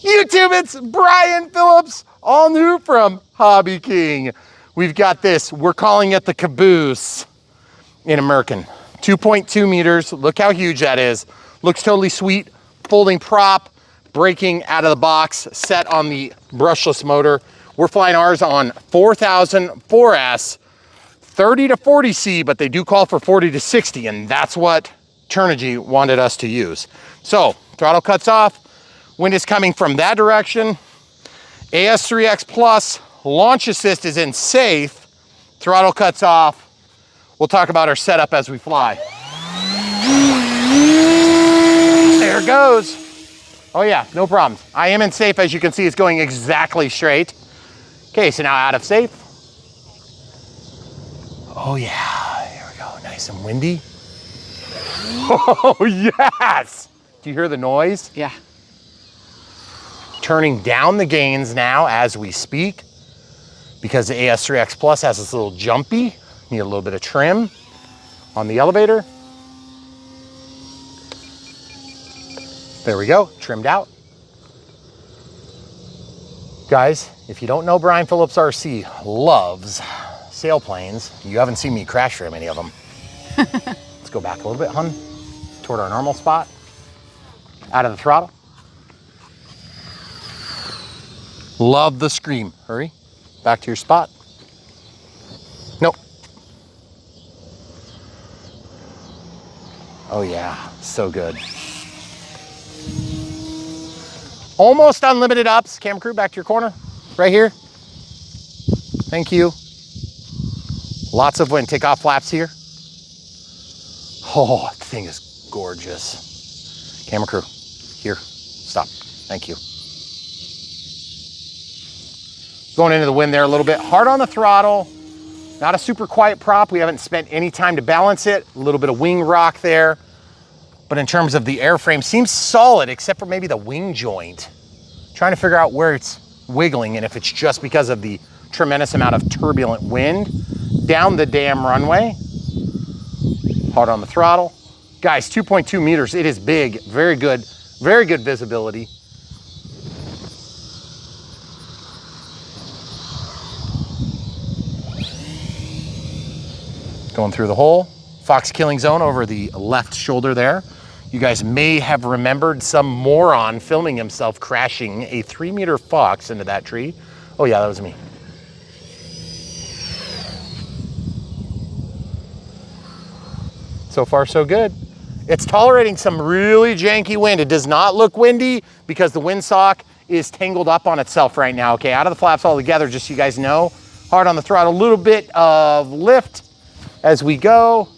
YouTube, it's Brian Phillips, all new from Hobby King. We've got this, we're calling it the Kobuz in American. 2.2 meters, look how huge that is. Looks totally sweet, folding prop, braking out of the box, set on the brushless motor. We're flying ours on 4000 4S, 30 to 40C, but they do call for 40 to 60, and that's what Turnigy wanted us to use. So, throttle cuts off, wind is coming from that direction. AS3X Plus launch assist is in safe. Throttle cuts off. We'll talk about our setup as we fly. There it goes. Oh yeah, no problems. I am in safe, as you can see, it's going exactly straight. Okay, so now out of safe. Oh yeah, here we go, nice and windy. Oh yes! Do you hear the noise? Yeah. Turning down the gains now as we speak, because the AS3X Plus has this little jumpy, need a little bit of trim on the elevator. There we go, trimmed out. Guys, if you don't know, Brian Phillips RC loves sailplanes. You haven't seen me crash trim any of them. Let's go back a little bit, hun, toward our normal spot. Out of the throttle. Love the scream. Hurry, back to your spot. Nope. Oh yeah, so good. Almost unlimited ups. Camera crew, back to your corner. Right here. Thank you. Lots of wind. Take off flaps here. Oh, the thing is gorgeous. Camera crew, here. Stop. Thank you. Going into the wind there a little bit. Hard on the throttle. Not a super quiet prop. We haven't spent any time to balance it. A little bit of wing rock there. But in terms of the airframe, seems solid except for maybe the wing joint. Trying to figure out where it's wiggling and if it's just because of the tremendous amount of turbulent wind down the damn runway. Hard on the throttle. Guys, 2.2 meters, it is big, very good visibility. Going through the hole. Fox killing zone over the left shoulder there. You guys may have remembered some moron filming himself crashing a 3-meter fox into that tree. Oh yeah, that was me. So far, so good. It's tolerating some really janky wind. It does not look windy because the windsock is tangled up on itself right now. Okay, out of the flaps altogether, just so you guys know. Hard on the throttle, a little bit of lift as we go.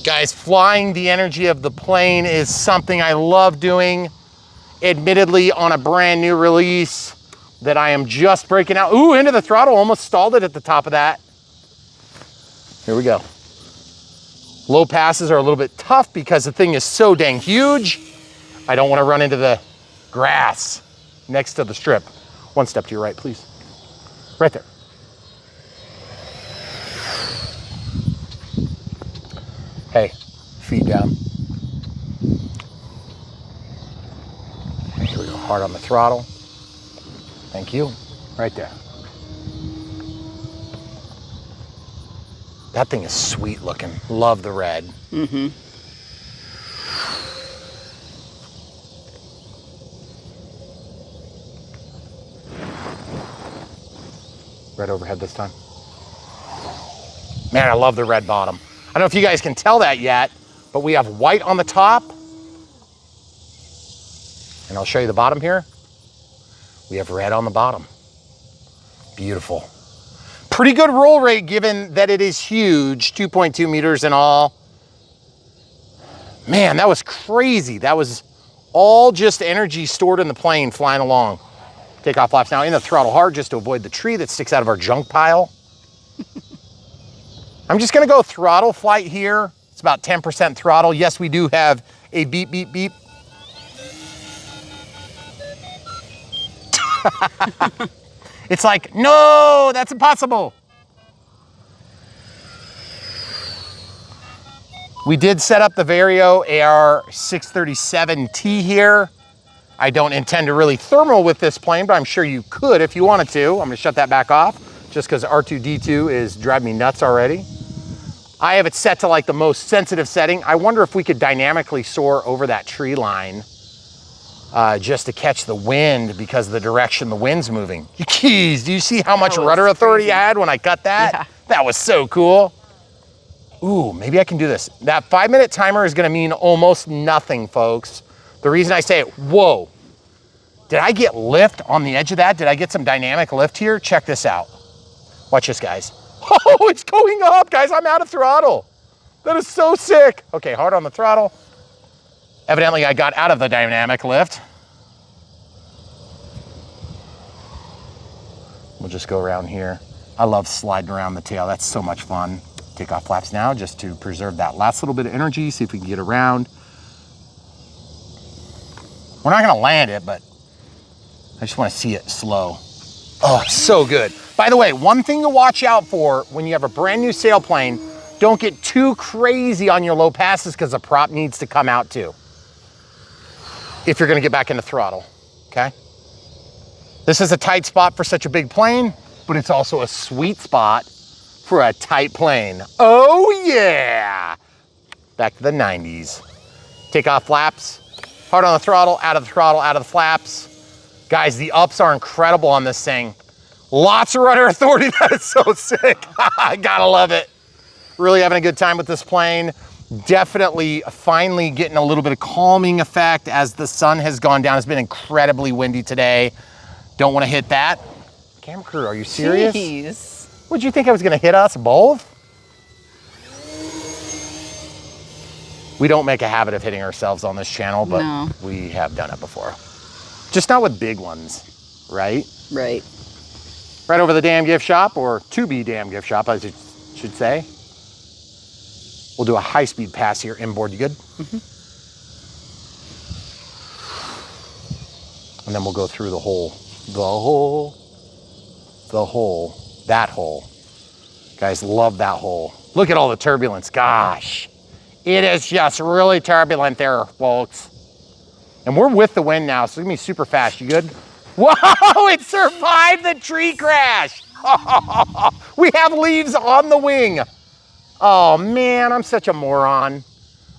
Guys, flying the energy of the plane is something I love doing. Admittedly, on a brand new release that I am just breaking out. Ooh, into the throttle, almost stalled it at the top of that. Here we go. Low passes are a little bit tough because the thing is so dang huge. I don't want to run into the grass next to the strip. One step to your right, please. Right there. Hey, feet down. Here we go, hard on the throttle. Thank you, right there. That thing is sweet looking. Love the red. Mm-hmm. Red overhead this time. Man, I love the red bottom. I don't know if you guys can tell that yet, but we have white on the top. And I'll show you the bottom here. We have red on the bottom. Beautiful. Pretty good roll rate given that it is huge, 2.2 meters in all. Man, that was crazy. That was all just energy stored in the plane flying along. Take off flaps now, in the throttle hard just to avoid the tree that sticks out of our junk pile. I'm just gonna go throttle flight here. It's about 10% throttle. Yes, we do have a beep, beep, beep. It's like, no, that's impossible. We did set up the Vario AR637T here. I don't intend to really thermal with this plane, but I'm sure you could if you wanted to. I'm gonna shut that back off just because R2-D2 is driving me nuts already. I have it set to like the most sensitive setting. I wonder if we could dynamically soar over that tree line just to catch the wind because of the direction the wind's moving. Jeez, do you see how much rudder authority I had when I cut that? Yeah. That was so cool. Ooh, maybe I can do this. That 5-minute timer is gonna mean almost nothing, folks. The reason I say it, whoa. Did I get lift on the edge of that? Did I get some dynamic lift here? Check this out. Watch this, guys. Oh, it's going up, guys. I'm out of throttle. That is so sick. Okay, hard on the throttle. Evidently, I got out of the dynamic lift. We'll just go around here. I love sliding around the tail. That's so much fun. Take off flaps now just to preserve that last little bit of energy, see if we can get around. We're not gonna land it, but I just wanna see it slow. Oh, so good. By the way, one thing to watch out for when you have a brand new sailplane, don't get too crazy on your low passes because the prop needs to come out too. If you're gonna get back into throttle, okay? This is a tight spot for such a big plane, but it's also a sweet spot for a tight plane. Oh yeah! Back to the 90s. Take off flaps. Hard on the throttle, out of the throttle, out of the flaps. Guys, the ups are incredible on this thing. Lots of rudder authority, that is so sick. I gotta love it. Really having a good time with this plane. Definitely finally getting a little bit of calming effect as the sun has gone down. It's been incredibly windy today. Don't wanna hit that. Camera crew, are you serious? Jeez. What'd you think I was gonna hit us both? We don't make a habit of hitting ourselves on this channel, but no, we have done it before. Just not with big ones, right? Right. Right over the damn gift shop, or to be damn gift shop, as it should say. We'll do a high-speed pass here inboard. You good? Mm-hmm. And then we'll go through the hole. That hole. Guys, love that hole. Look at all the turbulence, gosh. It is just really turbulent there, folks. And we're with the wind now, so it's gonna be super fast. You good? Whoa, it survived the tree crash. We have leaves on the wing. Oh man, I'm such a moron.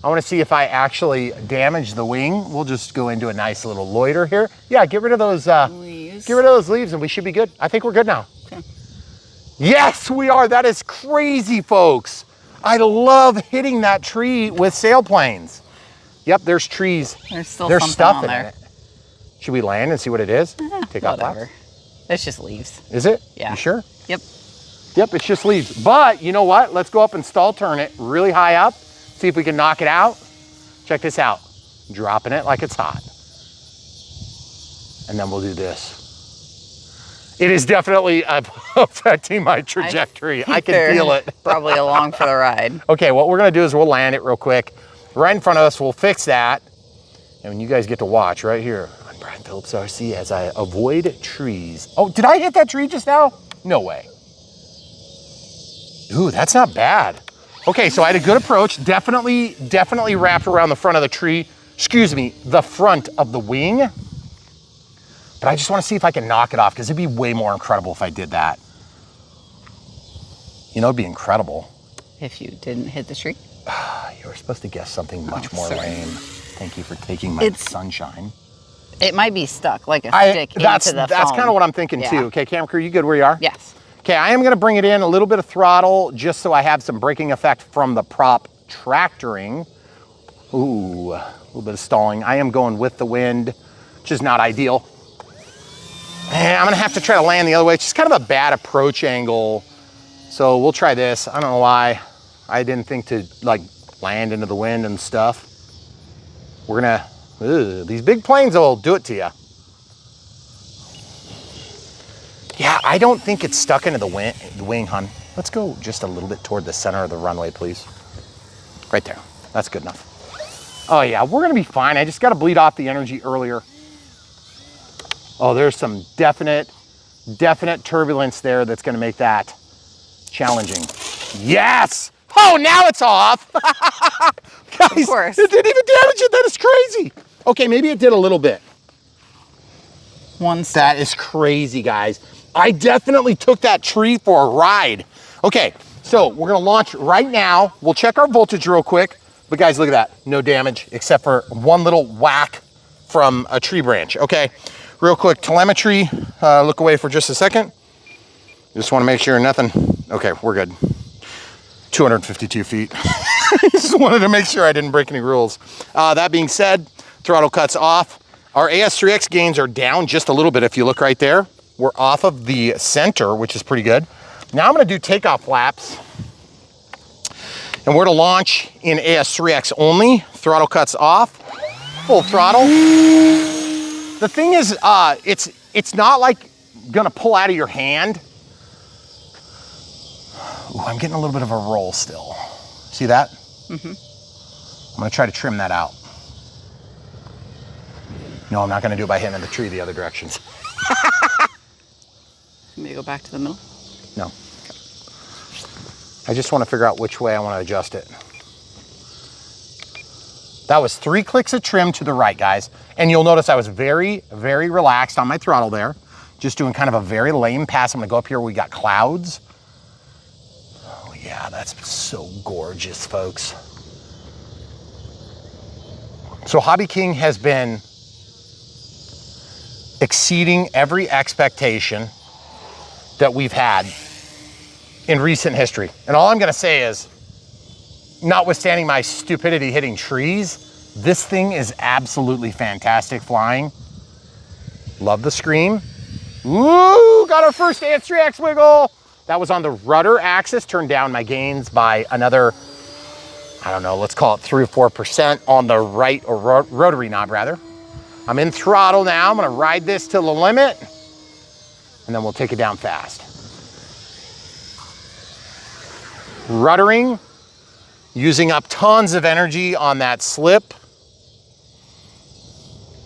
I wanna see if I actually damage the wing. We'll just go into a nice little loiter here. Yeah, get rid of those leaves. Get rid of those leaves and we should be good. I think we're good now. Okay. Yes, we are. That is crazy, folks. I love hitting that tree with sailplanes. Yep, there's trees. There's still stuff in there. It. Should we land and see what it is? Take off flaps. It's just leaves. Is it? Yeah. You sure? Yep. Yep, it's just leaves. But you know what? Let's go up and stall turn it really high up. See if we can knock it out. Check this out. Dropping it like it's hot. And then we'll do this. It is definitely affecting my trajectory. I can feel it. Probably along for the ride. Okay, what we're gonna do is we'll land it real quick. Right in front of us, we'll fix that. And you guys get to watch right here on Brian Phillips RC as I avoid trees. Oh, did I hit that tree just now? No way. Ooh, that's not bad. Okay, so I had a good approach. Definitely wrapped around the front of the tree. Excuse me, the front of the wing. But I just want to see if I can knock it off because it'd be way more incredible if I did that. You know, it'd be incredible. If you didn't hit the tree? You were supposed to guess something much more lame. Thank you for taking my sunshine. It might be stuck like a stick into the That's foam. kind of what I'm thinking too. Okay, camera crew, you good where you are? Yes. Okay, I am gonna bring it in a little bit of throttle just so I have some braking effect from the prop tractoring. Ooh, a little bit of stalling. I am going with the wind, which is not ideal. And I'm gonna have to try to land the other way. It's just kind of a bad approach angle. So we'll try this. I don't know why I didn't think to like land into the wind and stuff. We're gonna, these big planes will do it to you. Yeah, I don't think it's stuck into the wing, hon. Let's go just a little bit toward the center of the runway, please. Right there, that's good enough. Oh yeah, we're gonna be fine. I just gotta bleed off the energy earlier. Oh, there's some definite turbulence there that's gonna make that challenging. Yes! Oh, now it's off. Guys, Of course. it didn't even damage it. That is crazy. Okay, maybe it did a little bit. One stick. That is crazy, guys. I definitely took that tree for a ride. Okay, so we're gonna launch right now. We'll check our voltage real quick. But guys, look at that. No damage except for one little whack from a tree branch. Okay, real quick, telemetry. Look away for just a second. Just wanna make sure nothing. Okay, we're good. 252 feet. Just wanted to make sure I didn't break any rules. That being said, throttle cuts off. Our AS3X gains are down just a little bit. If you look right there, we're off of the center, which is pretty good. Now I'm gonna do takeoff flaps. And we're to launch in AS3X only. Throttle cuts off, full throttle. The thing is, it's not like gonna pull out of your hand. Ooh, I'm getting a little bit of a roll still. See that? I'm gonna try to trim that out. No, I'm not gonna do it by hitting the tree the other directions. Maybe go back to the middle. No. I just wanna figure out which way I wanna adjust it. That was 3 clicks of trim to the right, guys. And you'll notice I was very, very relaxed on my throttle there. Just doing kind of a very lame pass. I'm gonna go up here where we got clouds. Oh yeah, that's so gorgeous, folks. So Hobby King has been exceeding every expectation that we've had in recent history. And all I'm gonna say is, notwithstanding my stupidity hitting trees, this thing is absolutely fantastic flying. Love the scream. Woo, got our first AS3X wiggle. That was on the rudder axis, turned down my gains by another, I don't know, let's call it 3 or 4% on the right, or rotary knob rather. I'm in throttle now. I'm gonna ride this to the limit and then we'll take it down fast. Ruddering, using up tons of energy on that slip.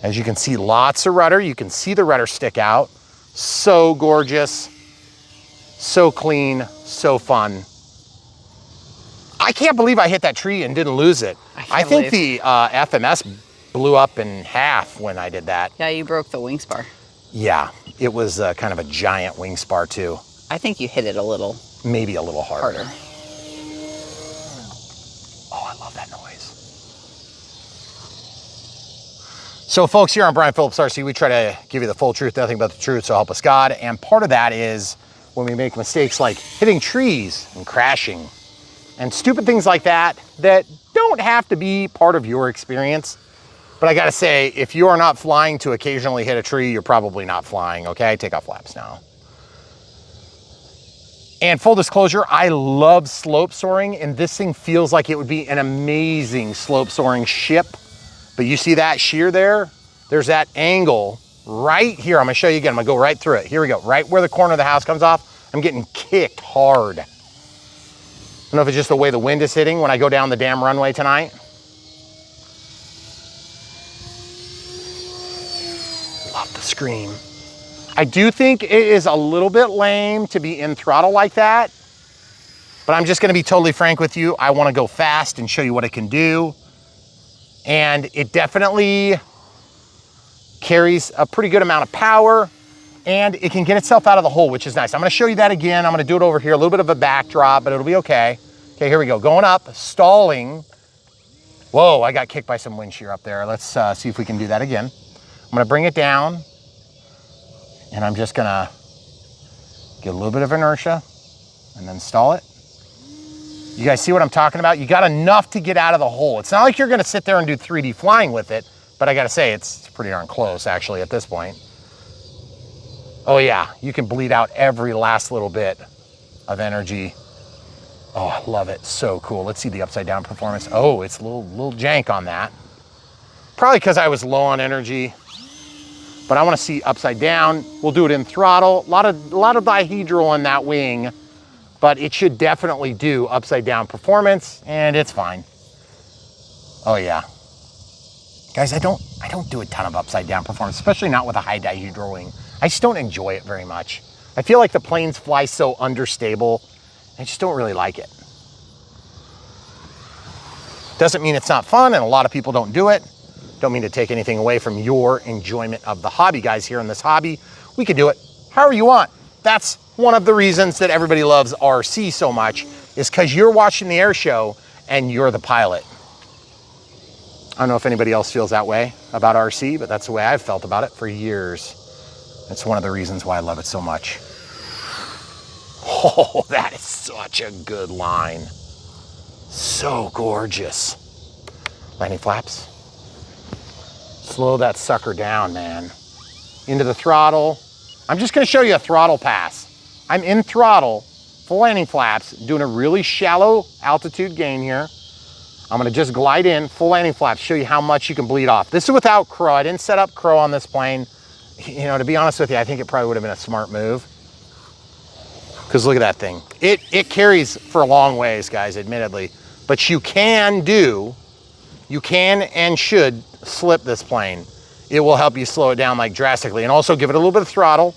As you can see, lots of rudder. You can see the rudder stick out. So gorgeous, so clean, so fun. I can't believe I hit that tree and didn't lose it. I think the FMS blew up in half when I did that. Yeah, you broke the wing spar. Yeah, it was kind of a giant wing spar too. I think you hit it a little. Maybe a little harder. Oh, I love that noise. So folks, here on Brian Phillips RC, we try to give you the full truth, nothing but the truth, so help us God. And part of that is when we make mistakes like hitting trees and crashing and stupid things like that, that don't have to be part of your experience. But I gotta say, if you are not flying to occasionally hit a tree, you're probably not flying, okay? Take off flaps now. And full disclosure, I love slope soaring, and this thing feels like it would be an amazing slope soaring ship. But you see that shear there? There's that angle right here. I'm gonna show you again. I'm gonna go right through it. Here we go, right where the corner of the house comes off. I'm getting kicked hard. I don't know if it's just the way the wind is hitting when I go down the damn runway tonight. Love the scream. I do think it is a little bit lame to be in throttle like that, but I'm just gonna be totally frank with you. I wanna go fast and show you what it can do. And it definitely carries a pretty good amount of power, and it can get itself out of the hole, which is nice. I'm gonna show you that again. I'm gonna do it over here, a little bit of a backdrop, but it'll be okay. Okay, here we go, going up, stalling. Whoa, I got kicked by some wind shear up there. Let's see if we can do that again. I'm gonna bring it down, and I'm just gonna get a little bit of inertia and then stall it. You guys see what I'm talking about? You got enough to get out of the hole. It's not like you're gonna sit there and do 3D flying with it, but I gotta say, it's pretty darn close actually at this point. Oh yeah, you can bleed out every last little bit of energy. Oh, I love it, so cool. Let's see the upside down performance. Oh, it's a little jank on that. Probably because I was low on energy, but I wanna see upside down. We'll do it in throttle. A lot of dihedral on that wing, but it should definitely do upside down performance, and it's fine. Oh yeah. Guys, I don't do a ton of upside down performance, especially not with a high dihedral wing. I just don't enjoy it very much. I feel like the planes fly so understable. I just don't really like it. Doesn't mean it's not fun, and a lot of people don't do it. Don't mean to take anything away from your enjoyment of the hobby, guys. Here in this hobby, we can do it however you want. That's one of the reasons that everybody loves RC so much, is because you're watching the air show and you're the pilot. I don't know if anybody else feels that way about RC, but that's the way I've felt about it for years. It's one of the reasons why I love it so much. Oh, that is such a good line. So gorgeous. Landing flaps. Slow that sucker down, man. Into the throttle. I'm just gonna show you a throttle pass. I'm in throttle, full landing flaps, doing a really shallow altitude gain here. I'm gonna just glide in, full landing flaps, show you how much you can bleed off. This is without crow. I didn't set up crow on this plane. You know, to be honest with you, I think it probably would have been a smart move. Because look at that thing. It carries for a long ways, guys, admittedly. But you can and should slip this plane. It will help you slow it down like drastically, and also give it a little bit of throttle.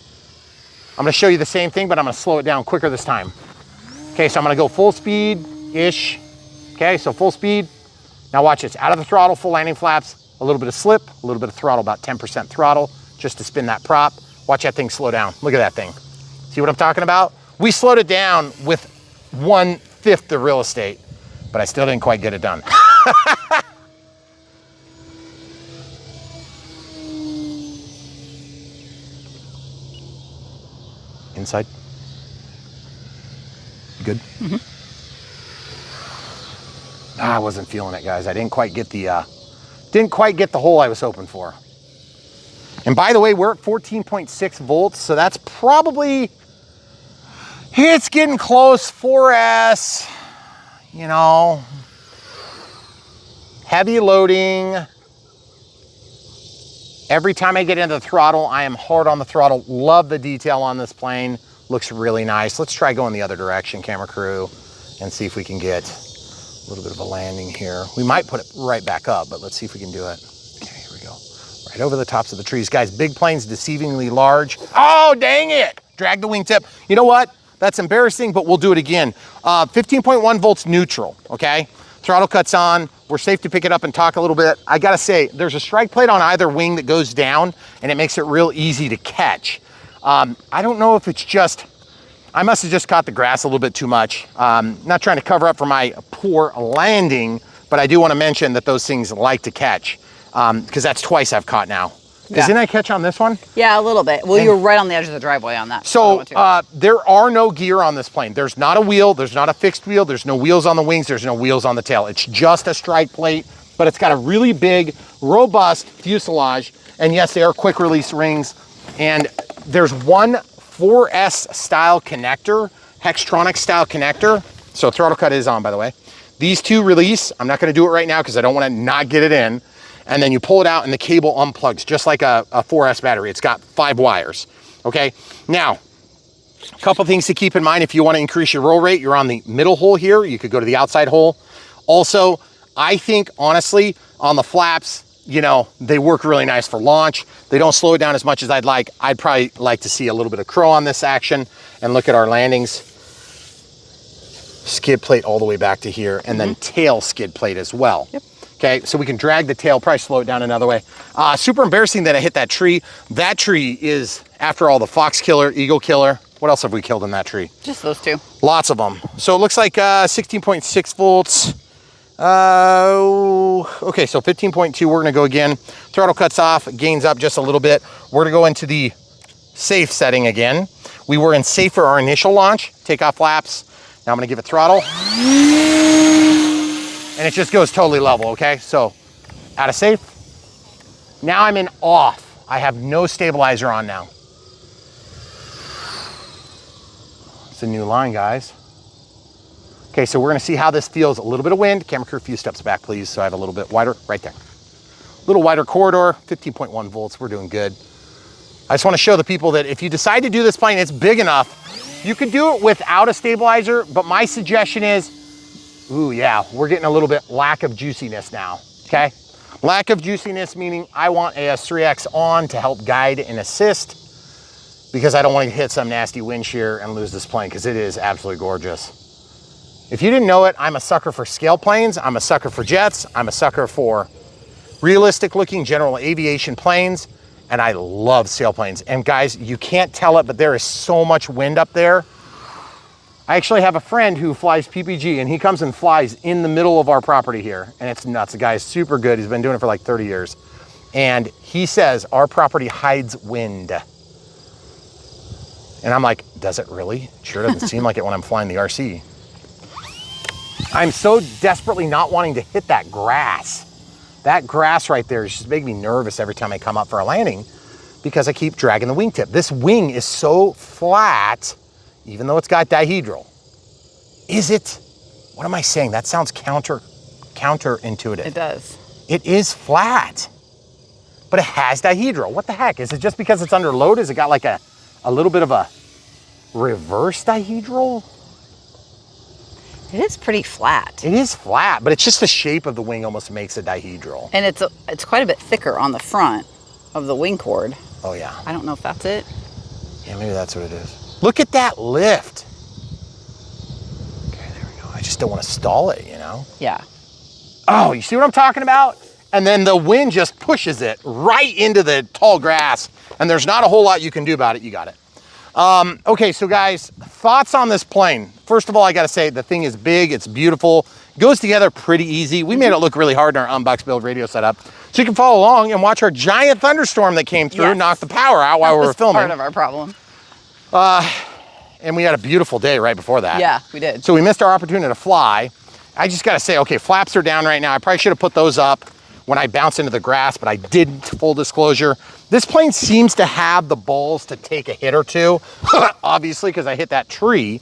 I'm gonna show you the same thing, but I'm gonna slow it down quicker this time. Okay, so I'm gonna go full speed-ish. Okay, so full speed. Now watch this, out of the throttle, full landing flaps, a little bit of slip, a little bit of throttle, about 10% throttle, just to spin that prop. Watch that thing slow down. Look at that thing. See what I'm talking about? We slowed it down with 1/5 the real estate, but I still didn't quite get it done. Inside. Good? Mm-hmm. I wasn't feeling it, guys. I didn't quite get the hole I was hoping for. And by the way, we're at 14.6 volts, so that's probably, it's getting close, 4S, you know, heavy loading. Every time I get into the throttle, I am hard on the throttle. Love the detail on this plane. Looks really nice. Let's try going the other direction, camera crew, and see if we can get a little bit of a landing here. We might put it right back up, but let's see if we can do it. Okay, here we go. Right over the tops of the trees. Guys, big plane's deceivingly large. Oh, dang it. Drag the wingtip. You know what? That's embarrassing, but we'll do it again. 15.1 volts neutral, okay? Throttle cuts on. We're safe to pick it up and talk a little bit. I gotta say, there's a strike plate on either wing that goes down, and it makes it real easy to catch. I don't know if it's just, I must have just caught the grass a little bit too much. Not trying to cover up for my poor landing, but I do want to mention that those things like to catch, because that's twice I've caught now. Because didn't I catch on this one? Yeah, a little bit. Well, you were right on the edge of the driveway on that. So there are no gear on this plane. There's not a wheel, there's not a fixed wheel, there's no wheels on the wings, there's no wheels on the tail. It's just a strike plate, but it's got a really big, robust fuselage. And yes, they are quick release rings. And there's one 4S style connector, Hextronic style connector. So throttle cut is on, by the way. These two release. I'm not gonna do it right now because I don't wanna not get it in. And then you pull it out and the cable unplugs just like a 4S battery. It's got 5 wires, okay? Now, a couple things to keep in mind. If you want to increase your roll rate, you're on the middle hole here. You could go to the outside hole. Also, I think, honestly, on the flaps, you know, they work really nice for launch. They don't slow it down as much as I'd like. I'd probably like to see a little bit of crow on this action. And look at our landings. Skid plate all the way back to here, and then tail skid plate as well. Yep. Okay, so we can drag the tail, probably slow it down another way. Super embarrassing that I hit that tree. That tree is, after all, the fox killer, eagle killer. What else have we killed in that tree? Just those two. Lots of them. So it looks like 16.6 volts. Okay, so 15.2, we're gonna go again. Throttle cuts off, gains up just a little bit. We're gonna go into the safe setting again. We were in safe for our initial launch, takeoff flaps. Now I'm gonna give it throttle. And it just goes totally level, okay? So out of safe. Now I'm in off. I have no stabilizer on now. It's a new line, guys. Okay, so we're gonna see how this feels. A little bit of wind. Camera crew, a few steps back, please. So I have a little bit wider, right there. A little wider corridor, 15.1 volts, we're doing good. I just wanna show the people that if you decide to do this plane, it's big enough. You could do it without a stabilizer, but my suggestion is, ooh, yeah, we're getting a little bit lack of juiciness now, okay? Lack of juiciness meaning I want AS3X on to help guide and assist because I don't want to hit some nasty wind shear and lose this plane because it is absolutely gorgeous. If you didn't know it, I'm a sucker for scale planes. I'm a sucker for jets. I'm a sucker for realistic looking general aviation planes. And I love sailplanes. And guys, you can't tell it, but there is so much wind up there. I actually have a friend who flies PPG, and he comes and flies in the middle of our property here. And it's nuts. The guy is super good. He's been doing it for like 30 years. And he says our property hides wind. And I'm like, does it really? Sure doesn't seem like it when I'm flying the RC. I'm so desperately not wanting to hit that grass. That grass right there is just making me nervous every time I come up for a landing because I keep dragging the wingtip. This wing is so flat, even though it's got dihedral. Is it? What am I saying? That sounds counterintuitive. It does. It is flat, but it has dihedral. What the heck? Is it just because it's under load? Has it got like a little bit of a reverse dihedral? It is pretty flat. It is flat, but it's just the shape of the wing almost makes it dihedral. And it's quite a bit thicker on the front of the wing cord. Oh yeah. I don't know if that's it. Yeah, maybe that's what it is. Look at that lift. Okay, there we go. I just don't want to stall it, you know? Yeah. Oh, you see what I'm talking about? And then the wind just pushes it right into the tall grass, and there's not a whole lot you can do about it. You got it. Okay, so guys, thoughts on this plane. First of all, I gotta say, the thing is big, it's beautiful, it goes together pretty easy. We made it look really hard in our Unbox Build radio setup. So you can follow along and watch our giant thunderstorm that came through, knock the power out while we were filming. Part of our problem. And we had a beautiful day right before that. Yeah, we did. So we missed our opportunity to fly. I just gotta say, okay, flaps are down right now. I probably should have put those up when I bounced into the grass, but I didn't, full disclosure. This plane seems to have the balls to take a hit or two, obviously, because I hit that tree.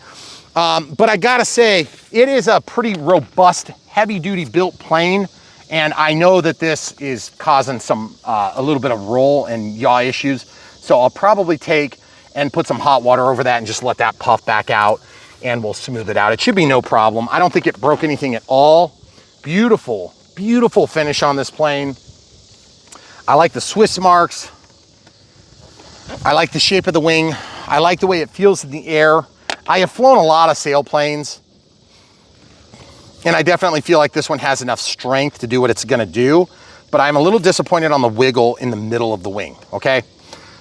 But I gotta say, it is a pretty robust, heavy-duty built plane, and I know that this is causing some, a little bit of roll and yaw issues, so I'll probably take and put some hot water over that and just let that puff back out, and we'll smooth it out. It should be no problem. I don't think it broke anything at all. Beautiful, beautiful finish on this plane. I like the Swiss marks. I like the shape of the wing. I like the way it feels in the air. I have flown a lot of sailplanes, and I definitely feel like this one has enough strength to do what it's gonna do, but I'm a little disappointed on the wiggle in the middle of the wing, okay?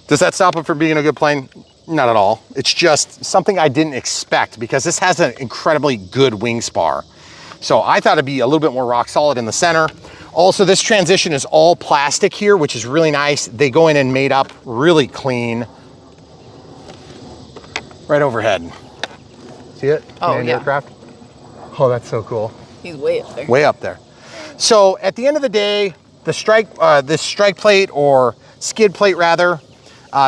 Does that stop it from being a good plane? Not at all. It's just something I didn't expect because this has an incredibly good wing spar. So I thought it'd be a little bit more rock solid in the center. Also, this transition is all plastic here, which is really nice. They go in and made up really clean. Right overhead. See it? Oh, yeah. Aircraft? Oh, that's so cool. He's way up there. Way up there. So at the end of the day, the this strike plate, or skid plate rather,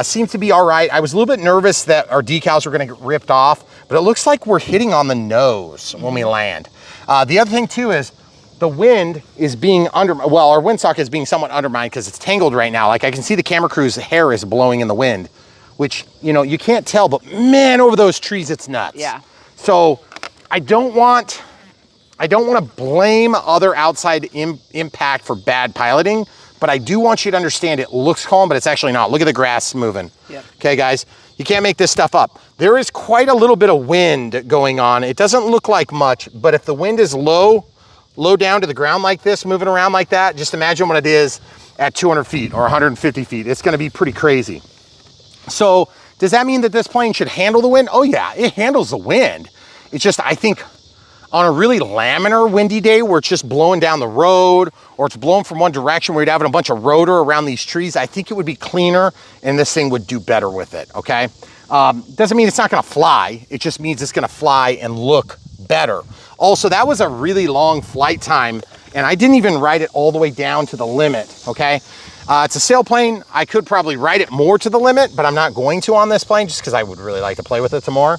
seems to be all right. I was a little bit nervous that our decals were gonna get ripped off, but it looks like we're hitting on the nose when we land. The other thing too is the wind is being well, our windsock is being somewhat undermined because it's tangled right now. Like I can see the camera crew's hair is blowing in the wind, which, you know, you can't tell, but man, over those trees, it's nuts. Yeah. So I don't want to blame other outside impact for bad piloting, but I do want you to understand it looks calm, but it's actually not. Look at the grass moving. Yep. Okay, guys, you can't make this stuff up. There is quite a little bit of wind going on. It doesn't look like much, but if the wind is low down to the ground like this, moving around like that, just imagine what it is at 200 feet or 150 feet. It's gonna be pretty crazy. So does that mean that this plane should handle the wind? Oh yeah, it handles the wind. It's just, I think on a really laminar windy day where it's just blowing down the road, or it's blowing from one direction where you'd have a bunch of rotor around these trees, I think it would be cleaner and this thing would do better with it, okay? Doesn't mean it's not gonna fly. It just means it's gonna fly and look better. Also, that was a really long flight time, and I didn't even ride it all the way down to the limit, okay? It's a sailplane. I could probably ride it more to the limit, but I'm not going to on this plane just because I would really like to play with it some more.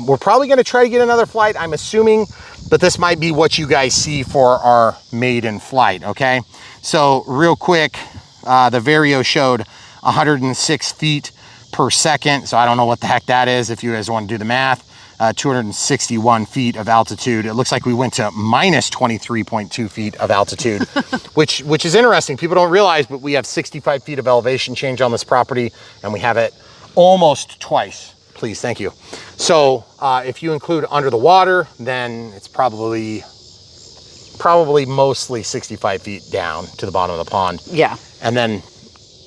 We're probably gonna try to get another flight, I'm assuming, but this might be what you guys see for our maiden flight, okay? So real quick, the Vario showed 106 feet per second, so I don't know what the heck that is if you guys want to do the math. 261 feet of altitude. It looks like we went to minus 23.2 feet of altitude, which is interesting. People don't realize, but we have 65 feet of elevation change on this property, and we have it almost twice. please, thank you. So if you include under the water, then it's probably mostly 65 feet down to the bottom of the pond. Yeah. And then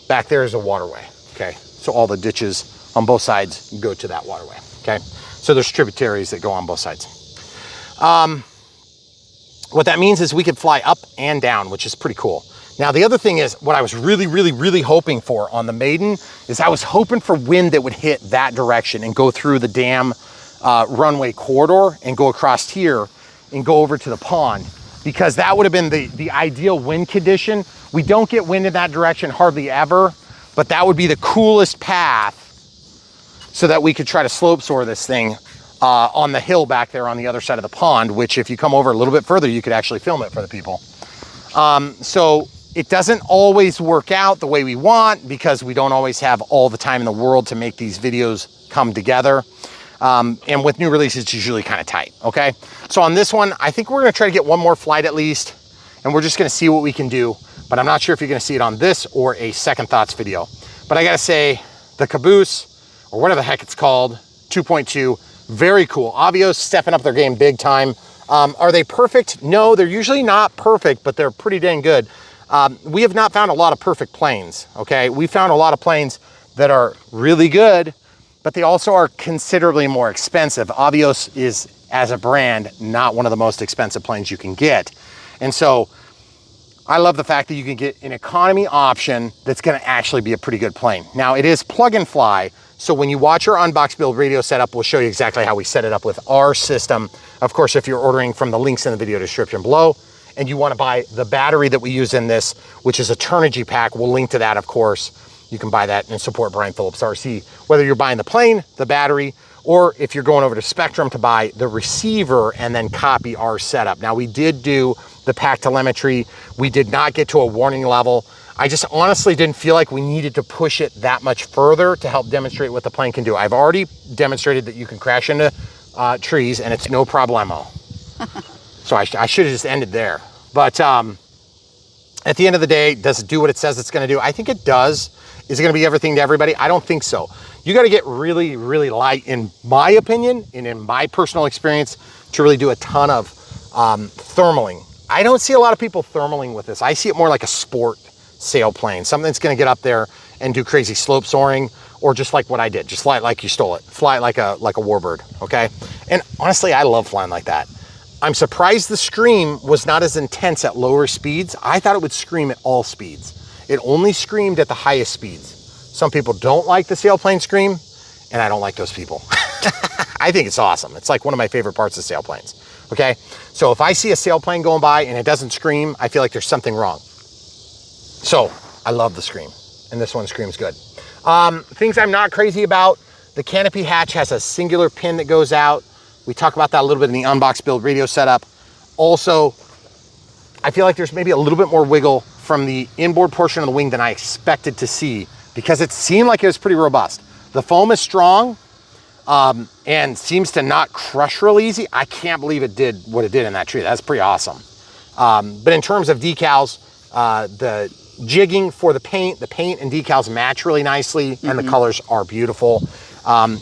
back there is a waterway, okay? So all the ditches on both sides go to that waterway, okay? So there's tributaries that go on both sides. What that means is we could fly up and down, which is pretty cool. Now, the other thing is what I was really hoping for on the Maiden is I was hoping for wind that would hit that direction and go through the dam runway corridor and go across here and go over to the pond, because that would have been the ideal wind condition. We don't get wind in that direction hardly ever, but that would be the coolest path so that we could try to slope soar this thing on the hill back there on the other side of the pond, which if you come over a little bit further, you could actually film it for the people. So it doesn't always work out the way we want because we don't always have all the time in the world to make these videos come together. And with new releases, it's usually kind of tight, okay? So on this one, I think we're gonna try to get one more flight at least, and we're just gonna see what we can do, but I'm not sure if you're gonna see it on this or a second thoughts video. But I gotta say, the Kobuz, or whatever the heck it's called, 2.2, very cool. Avios stepping up their game big time. Are they perfect? No, they're usually not perfect, but they're pretty dang good. We have not found a lot of perfect planes, okay? We found a lot of planes that are really good, but they also are considerably more expensive. Avios is, as a brand, not one of the most expensive planes you can get. And so I love the fact that you can get an economy option that's gonna actually be a pretty good plane. Now, it is plug and fly, so when you watch our unbox build radio setup, we'll show you exactly how we set it up with our system. Of course, if you're ordering from the links in the video description below, and you wanna buy the battery that we use in this, which is a Turnigy pack, we'll link to that, of course. You can buy that and support Brian Phillips RC, whether you're buying the plane, the battery, or if you're going over to Spectrum to buy the receiver and then copy our setup. Now, we did do the pack telemetry. We did not get to a warning level. I just honestly didn't feel like we needed to push it that much further to help demonstrate what the plane can do. I've already demonstrated that you can crash into trees and it's no problemo. So I should have just ended there. But at the end of the day, does it do what it says it's gonna do? I think it does. Is it gonna be everything to everybody? I don't think so. You gotta get really light, in my opinion, and in my personal experience, to really do a ton of thermaling. I don't see a lot of people thermaling with this. I see it more like a sport sailplane, something that's gonna get up there and do crazy slope soaring, or just like what I did, just fly it like you stole it. Fly it like a warbird, okay? And honestly, I love flying like that. I'm surprised the scream was not as intense at lower speeds. I thought it would scream at all speeds. It only screamed at the highest speeds. Some people don't like the sailplane scream, and I don't like those people. I think it's awesome. It's like one of my favorite parts of sailplanes, okay? So if I see a sailplane going by and it doesn't scream, I feel like there's something wrong. So I love the scream, and this one screams good. Things I'm not crazy about, the canopy hatch has a singular pin that goes out. We talk about that a little bit in the unbox build radio setup. Also, I feel like there's maybe a little bit more wiggle from the inboard portion of the wing than I expected to see, because it seemed like it was pretty robust. The foam is strong and seems to not crush real easy. I can't believe it did what it did in that tree. That's pretty awesome. But in terms of decals, the jigging for the paint and decals match really nicely, and the colors are beautiful.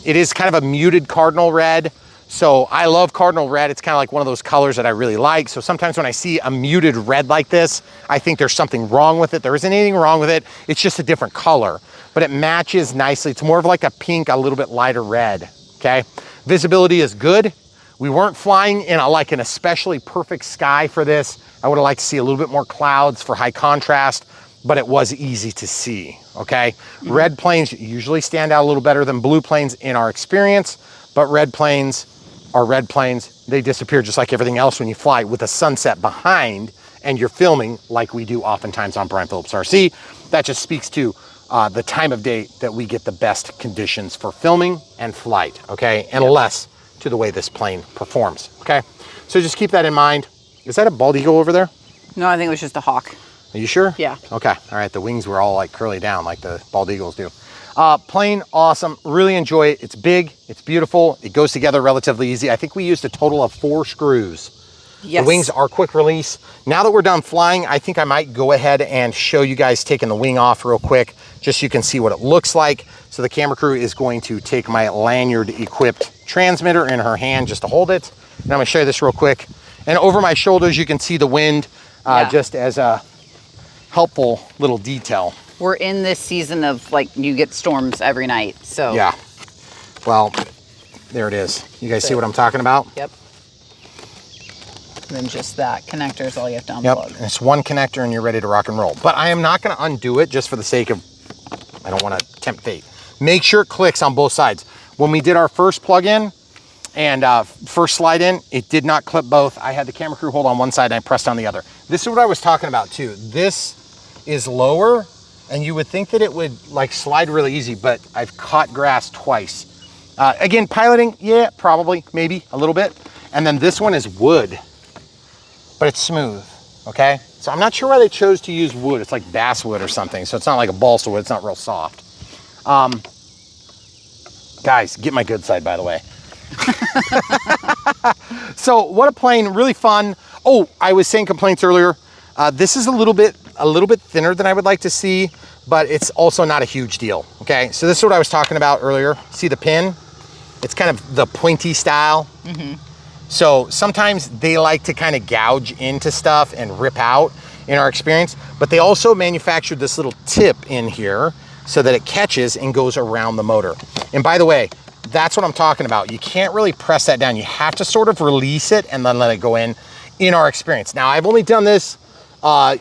It is kind of a muted cardinal red. So I love cardinal red. It's kind of like one of those colors that I really like. So sometimes when I see a muted red like this, I think there's something wrong with it. There isn't anything wrong with it. It's just a different color, but it matches nicely. It's more of like a pink, a little bit lighter red, okay? Visibility is good. We weren't flying in like an especially perfect sky for this. I would have liked to see a little bit more clouds for high contrast, but it was easy to see, okay? Red planes usually stand out a little better than blue planes in our experience, but red planes are red planes. They disappear just like everything else when you fly with a sunset behind and you're filming like we do oftentimes on Brian Phillips RC. That just speaks to the time of day that we get the best conditions for filming and flight, okay? And less to the way this plane performs, okay? So just keep that in mind. Is that a bald eagle over there? No, I think it was just a hawk. Are you sure? Yeah. Okay, all right, the wings were all like curly down like the bald eagles do. Plane, awesome, really enjoy it. It's big, it's beautiful, it goes together relatively easy. I think we used a total of 4 screws Yes. The wings are quick release. Now that we're done flying, I think I might go ahead and show you guys taking the wing off real quick, just so you can see what it looks like. So the camera crew is going to take my lanyard equipped transmitter in her hand just to hold it. And I'm gonna show you this real quick. And over my shoulders, you can see the wind just as a helpful little detail. We're in this season of like, you get storms every night, so. Yeah, well, there it is. You guys see what I'm talking about? Yep. And then just that connector is all you have to unplug. Yep, and it's one connector and you're ready to rock and roll. But I am not gonna undo it just for the sake of, I don't wanna tempt fate. Make sure it clicks on both sides. When we did our first plug-in and first slide in, it did not clip both. I had the camera crew hold on one side and I pressed on the other. This is what I was talking about too. This is lower and you would think that it would like slide really easy, but I've caught grass twice. Again, piloting, yeah, probably, maybe a little bit. And then this one is wood, but it's smooth, okay? So I'm not sure why they chose to use wood. It's like basswood or something. So it's not like a balsa wood, it's not real soft. Guys, get my good side, by the way. So what a plane, really fun. Oh, I was saying complaints earlier. This is a little bit thinner than I would like to see, but it's also not a huge deal, okay? So this is what I was talking about earlier. See the pin? It's kind of the pointy style. So sometimes they like to kind of gouge into stuff and rip out in our experience, but they also manufactured this little tip in here so that it catches and goes around the motor. And by the way, that's what I'm talking about. You can't really press that down. You have to sort of release it and then let it go in our experience. Now I've only done this,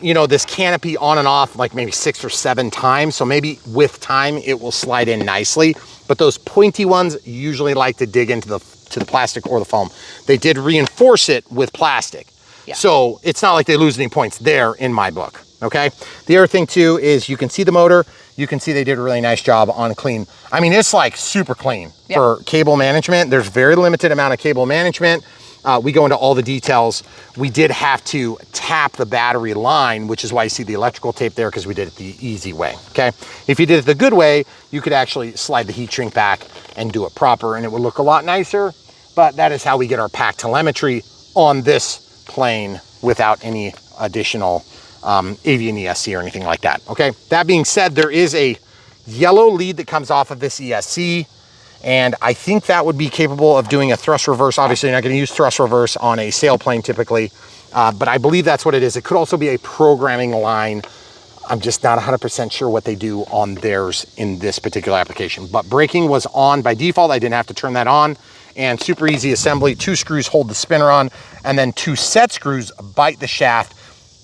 you know, this canopy on and off like maybe 6 or 7 times. So maybe with time it will slide in nicely, but those pointy ones usually like to dig into the plastic or the foam. They did reinforce it with plastic. Yeah. So it's not like they lose any points there in my book, okay? The other thing too is you can see the motor. You can see they did a really nice job on clean. I mean, it's like super clean for cable management. There's very limited amount of cable management. We go into all the details. We did have to tap the battery line, which is why you see the electrical tape there, because we did it the easy way, okay? If you did it the good way, you could actually slide the heat shrink back and do it proper, and it would look a lot nicer. But that is how we get our pack telemetry on this plane without any additional avian ESC or anything like that, okay? That being said, there is a yellow lead that comes off of this ESC, and I think that would be capable of doing a thrust reverse. Obviously, you're not gonna use thrust reverse on a sailplane typically, but I believe that's what it is. It could also be a programming line. I'm just not 100% sure what they do on theirs in this particular application. But braking was on by default. I didn't have to turn that on. And super easy assembly. 2 screws hold the spinner on, and then 2 set screws bite the shaft.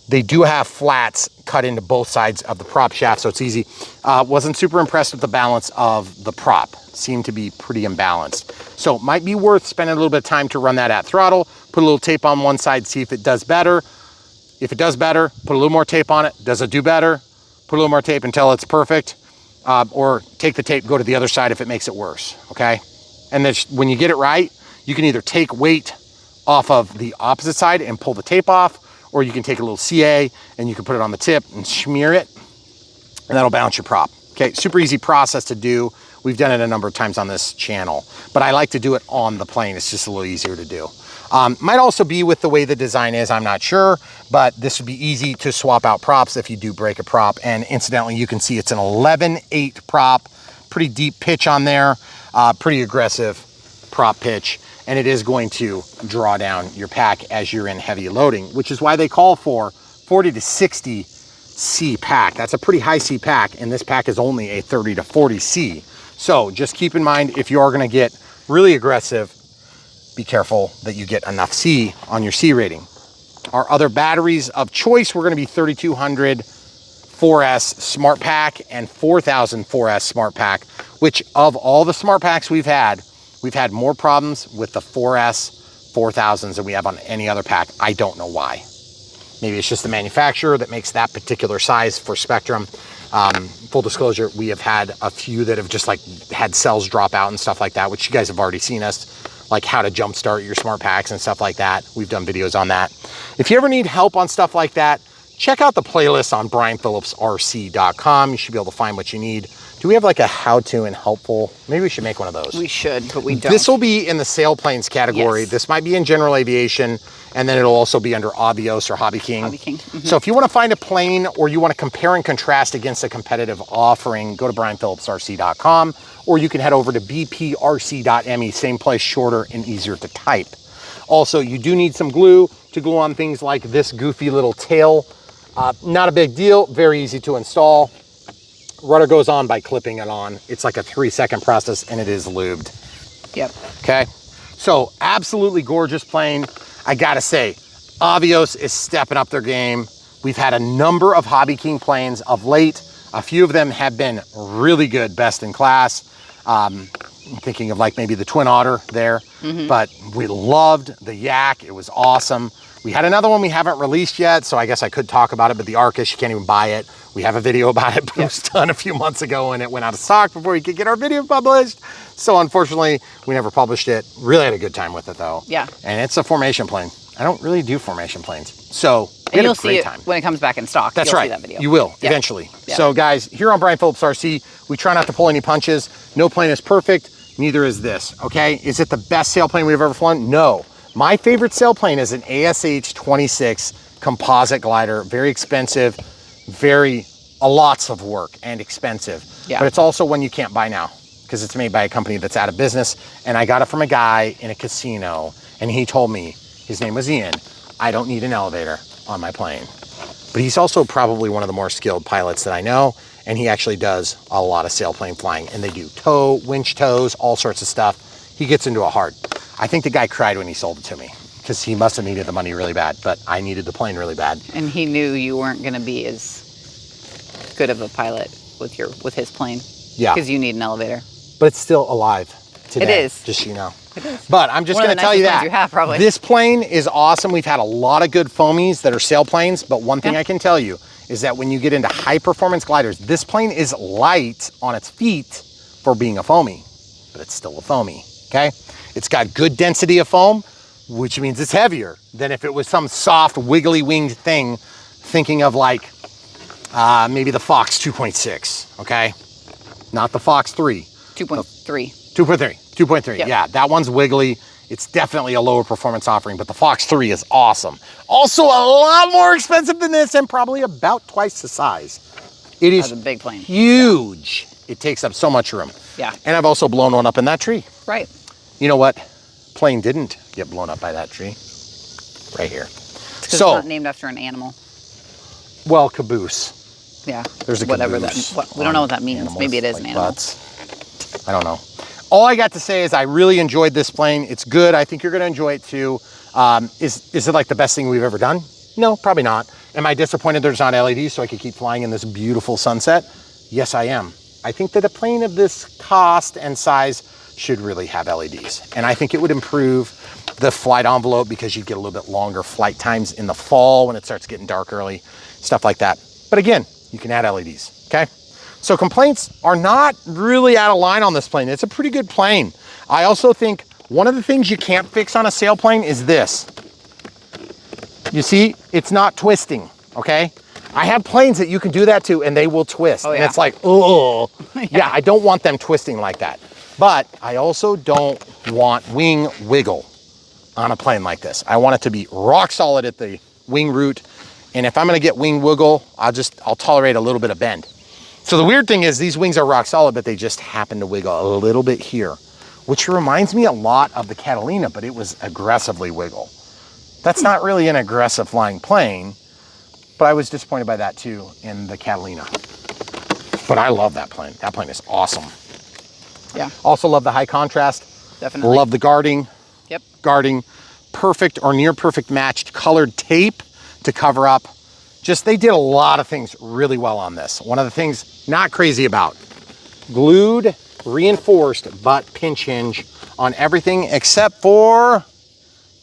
They do have flats cut into both sides of the prop shaft, so it's easy. Wasn't super impressed with the balance of the prop. Seemed to be pretty imbalanced. So might be worth spending a little bit of time to run that at throttle, put a little tape on one side, see if it does better. If it does better, put a little more tape on it. Does it do better? Put a little more tape until it's perfect. Or take the tape, go to the other side if it makes it worse, okay? And then when you get it right, you can either take weight off of the opposite side and pull the tape off, or you can take a little CA and you can put it on the tip and smear it, and that'll balance your prop. Okay, super easy process to do. We've done it a number of times on this channel, but I like to do it on the plane. It's just a little easier to do. Might also be with the way the design is, I'm not sure, but this would be easy to swap out props if you do break a prop. And incidentally, you can see it's an 11/8 prop, pretty deep pitch on there, pretty aggressive prop pitch, and it is going to draw down your pack as you're in heavy loading, which is why they call for 40 to 60 C pack. That's a pretty high C pack, and this pack is only a 30 to 40 C. So just keep in mind, if you are gonna get really aggressive, be careful that you get enough C on your C rating. Our other batteries of choice were gonna be 3200 4S Smart Pack and 4000 4S Smart Pack, which of all the Smart Packs we've had more problems with the 4S 4000s than we have on any other pack. I don't know why. Maybe it's just the manufacturer that makes that particular size for Spectrum. Full disclosure, we have had a few that have just like had cells drop out and stuff like that, which you guys have already seen us, like how to jumpstart your Smart Packs and stuff like that. We've done videos on that. If you ever need help on stuff like that, check out the playlist on brianphillipsrc.com. You should be able to find what you need. Do we have like a how-to and helpful? Maybe we should make one of those. We should, but we don't. This will be in the sailplanes category. Yes. This might be in general aviation, and then it'll also be under Avios or Hobby King. Hobby King. Mm-hmm. So if you want to find a plane or you want to compare and contrast against a competitive offering, go to brianphillipsrc.com, or you can head over to bprc.me, same place, shorter and easier to type. Also, you do need some glue to glue on things like this goofy little tail. Not a big deal, very easy to install. Rudder goes on by clipping it on. It's like a 3-second process and it is lubed. Yep. Okay. So absolutely gorgeous plane. I gotta say, Avios is stepping up their game. We've had a number of Hobby King planes of late. A few of them have been really good, best in class. I'm thinking of like maybe the Twin Otter there, but we loved the Yak. It was awesome. We had another one we haven't released yet, so I guess I could talk about it, but the Arcus, you can't even buy it. We have a video about it, but it was done a few months ago and it went out of stock before we could get our video published. So unfortunately, we never published it. Really had a good time with it though. Yeah. And it's a formation plane. I don't really do formation planes. So we had And you'll a great see it time. when it comes back in stock. That's You'll right. See that video. You will, Yeah. eventually. Yeah. So guys, here on Brian Phillips RC, we try not to pull any punches. No plane is perfect, neither is this, okay? Is it the best sailplane we've ever flown? No. My favorite sailplane is an AS3X composite glider. Very expensive, lots of work and expensive. Yeah. But it's also one you can't buy now because it's made by a company that's out of business. And I got it from a guy in a casino and he told me, his name was Ian, I don't need an elevator on my plane. But he's also probably one of the more skilled pilots that I know. And he actually does a lot of sailplane flying and they do tow, winch tows, all sorts of stuff. He gets into it hard. I think the guy cried when he sold it to me because he must have needed the money really bad, but I needed the plane really bad. And he knew you weren't going to be as good of a pilot with his plane. Yeah. Because you need an elevator. But it's still alive today. It is. Just so you know. It is. But I'm just One of going the to tell you nicest that. planes you have, probably. This plane is awesome. We've had a lot of good foamies that are sailplanes, but one thing I can tell you is that when you get into high performance gliders, this plane is light on its feet for being a foamy, but it's still a foamy, okay? It's got good density of foam, which means it's heavier than if it was some soft, wiggly winged thing, thinking of like maybe the Fox 2.6, okay? Not the Fox 3. 2.3. 2.3, Yep. yeah, that one's wiggly. It's definitely a lower performance offering, but the Fox 3 is awesome. Also a lot more expensive than this and probably about twice the size. It is That's a big plane. huge. It takes up so much room. Yeah. And I've also blown one up in that tree. Right. You know what? Plane didn't get blown up by that tree. Right here. Because it's not named after an animal. Well, Kobuz. Yeah. There's a whatever caboose that. We don't know what that means. animals, Maybe it is like an animal. butts. I don't know. All I got to say is I really enjoyed this plane. It's good. I think you're going to enjoy it too. Is it like the best thing we've ever done? No, probably not. Am I disappointed there's not LEDs so I could keep flying in this beautiful sunset? Yes, I am. I think that a plane of this cost and size should really have LEDs. And I think it would improve the flight envelope because you'd get a little bit longer flight times in the fall when it starts getting dark early, stuff like that. But again, you can add LEDs, okay? So complaints are not really out of line on this plane. It's a pretty good plane. I also think one of the things you can't fix on a sailplane is this. You see, it's not twisting, okay? I have planes that you can do that to and they will twist. Oh, yeah. And it's like, oh, yeah, I don't want them twisting like that. But I also don't want wing wiggle on a plane like this. I want it to be rock solid at the wing root. And if I'm gonna get wing wiggle, I'll tolerate a little bit of bend. So the weird thing is these wings are rock solid, but they just happen to wiggle a little bit here, which reminds me a lot of the Catalina, but it was aggressively wiggle. That's not really an aggressive flying plane, but I was disappointed by that too in the Catalina. But I love that plane. That plane is awesome. Yeah. Also love the high contrast. Definitely. Love the guarding. Yep. Guarding. Perfect or near perfect matched colored tape to cover up. Just, they did a lot of things really well on this. One of the things not crazy about, glued, reinforced butt pinch hinge on everything except for,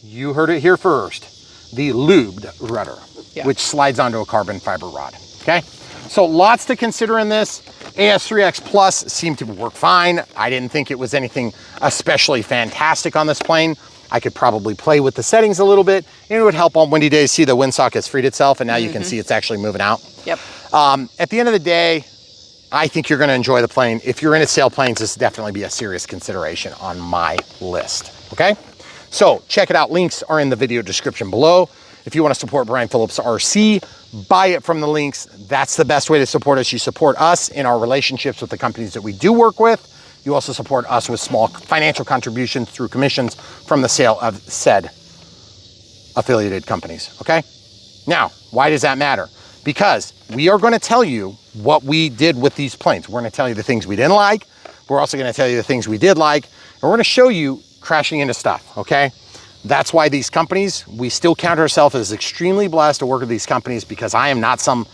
you heard it here first, the lubed rudder, which slides onto a carbon fiber rod, okay? So lots to consider in this. AS3X Plus seemed to work fine. I didn't think it was anything especially fantastic on this plane. I could probably play with the settings a little bit, and it would help on windy days. See, the windsock has freed itself, and now you can see it's actually moving out. Yep. At the end of the day, I think you're gonna enjoy the plane. If you're into sailplanes, this would definitely be a serious consideration on my list, okay? So check it out, links are in the video description below. If you wanna support Brian Phillips RC, buy it from the links. That's the best way to support us. You support us in our relationships with the companies that we do work with. You also support us with small financial contributions through commissions from the sale of said affiliated companies, okay? Now, why does that matter? Because we are gonna tell you what we did with these planes. We're gonna tell you the things we didn't like. We're also gonna tell you the things we did like. And we're gonna show you crashing into stuff, okay? That's why these companies, we still count ourselves as extremely blessed to work with these companies, because I am not some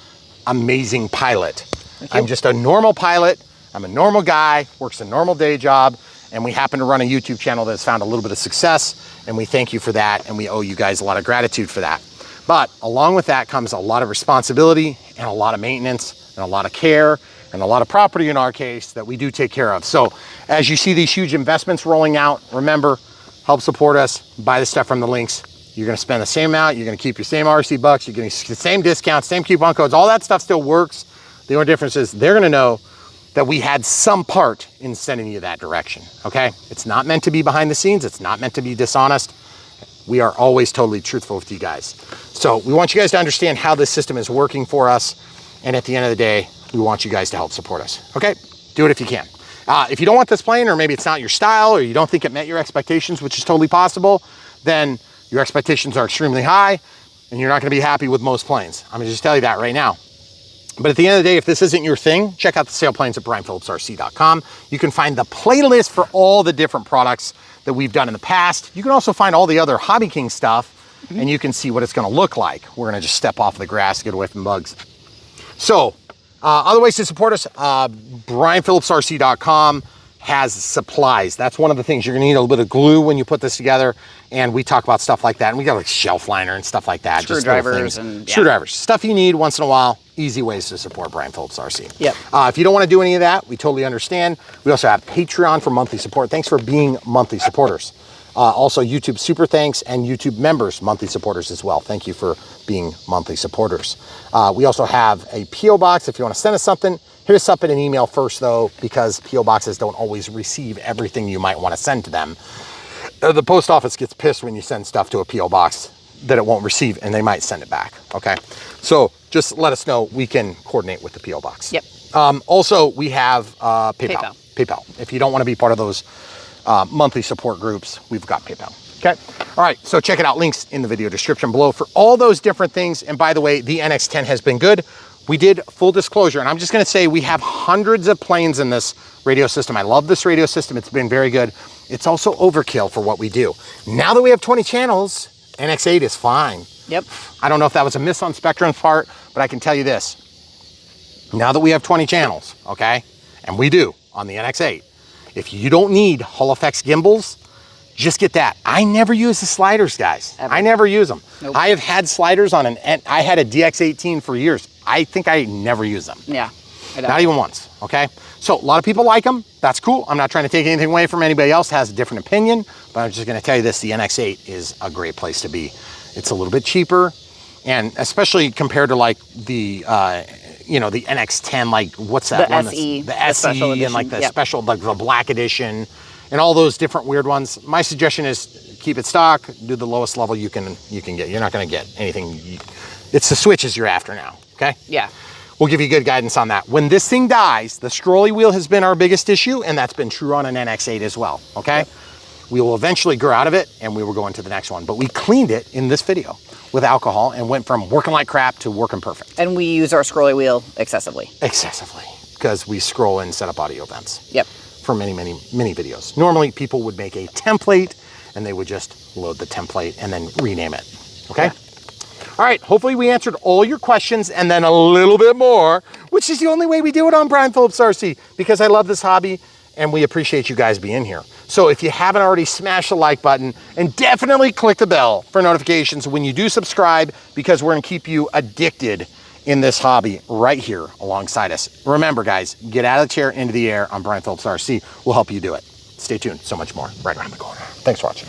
amazing pilot. I'm just a normal pilot. I'm a normal guy, works a normal day job, and we happen to run a YouTube channel that's found a little bit of success, and we thank you for that, and we owe you guys a lot of gratitude for that. But along with that comes a lot of responsibility and a lot of maintenance and a lot of care and a lot of property in our case that we do take care of. So as you see these huge investments rolling out, remember, help support us, buy the stuff from the links. You're gonna spend the same amount, you're gonna keep your same RC bucks, you're getting the same discounts, same coupon codes, all that stuff still works. The only difference is they're gonna know that we had some part in sending you that direction, okay? It's not meant to be behind the scenes, it's not meant to be dishonest. We are always totally truthful with you guys. So we want you guys to understand how this system is working for us, and at the end of the day, we want you guys to help support us, okay? Do it if you can. If you don't want this plane, or maybe it's not your style, or you don't think it met your expectations, which is totally possible, then your expectations are extremely high, and you're not gonna be happy with most planes. I'm gonna just tell you that right now. But at the end of the day, if this isn't your thing, check out the sailplanes at brianphillipsrc.com. You can find the playlist for all the different products that we've done in the past. You can also find all the other Hobby King stuff, and you can see what it's gonna look like. We're gonna just step off the grass, get away from bugs. So, other ways to support us, brianphillipsrc.com has supplies. That's one of the things. You're gonna need a little bit of glue when you put this together, and we talk about stuff like that. And we got like shelf liner and stuff like that. Screwdrivers and screwdrivers, stuff you need once in a while. Easy ways to support Brian Phillips RC. Yep. If you don't want to do any of that, we totally understand. We also have Patreon for monthly support. Thanks for being monthly supporters. Also YouTube super thanks, and YouTube members, monthly supporters as well. Thank you for being monthly supporters. We also have a PO box. If you want to send us something, hit us up in an email first though, because PO boxes don't always receive everything you might want to send to them. The post office gets pissed when you send stuff to a PO box that it won't receive, and they might send it back, okay? So just let us know. We can coordinate with the PO box. Yep. Also, we have PayPal. If you don't want to be part of those monthly support groups, we've got PayPal, okay? All right, so check it out. Links in the video description below for all those different things. And by the way, the NX10 has been good. We did, full disclosure, and I'm just gonna say we have hundreds of planes in this radio system. I love this radio system. It's been very good. It's also overkill for what we do. Now that we have 20 channels, NX8 is fine. Yep. I don't know if that was a miss on Spectrum's part, but I can tell you this. Now that we have 20 channels, okay, and we do on the NX8, if you don't need Hall Effects gimbals, just get that. I never use the sliders, guys. Ever. I never use them. Nope. I have had sliders on I had a DX18 for years. I think I never use them. Yeah. Not even once, okay? So a lot of people like them. That's cool. I'm not trying to take anything away from anybody else that has a different opinion, but I'm just gonna tell you this, the NX8 is a great place to be. It's a little bit cheaper, and especially compared to like the, you know, the NX10, like what's that the one? SE, the SE edition. and like the Yep. special, like the black edition and all those different weird ones. My suggestion is keep it stock, do the lowest level you can get. You're not gonna get anything. It's the switches you're after now, okay? Yeah. We'll give you good guidance on that. When this thing dies, the scrolly wheel has been our biggest issue, and that's been true on an NX8 as well, okay? Yep. We will eventually grow out of it, and we will go into the next one. But we cleaned it in this video with alcohol and went from working like crap to working perfect. And we use our scrolly wheel excessively. Excessively, because we scroll and set up audio events. Yep. For many, many, many videos. Normally, people would make a template, and they would just load the template and then rename it, okay? Yeah. All right, hopefully we answered all your questions and then a little bit more, which is the only way we do it on Brian Phillips RC, because I love this hobby and we appreciate you guys being here. So if you haven't already, smash the like button and definitely click the bell for notifications when you do subscribe, because we're gonna keep you addicted in this hobby right here alongside us. Remember guys, get out of the chair, into the air on Brian Phillips RC. We'll help you do it. Stay tuned, so much more right around the corner. Thanks for watching.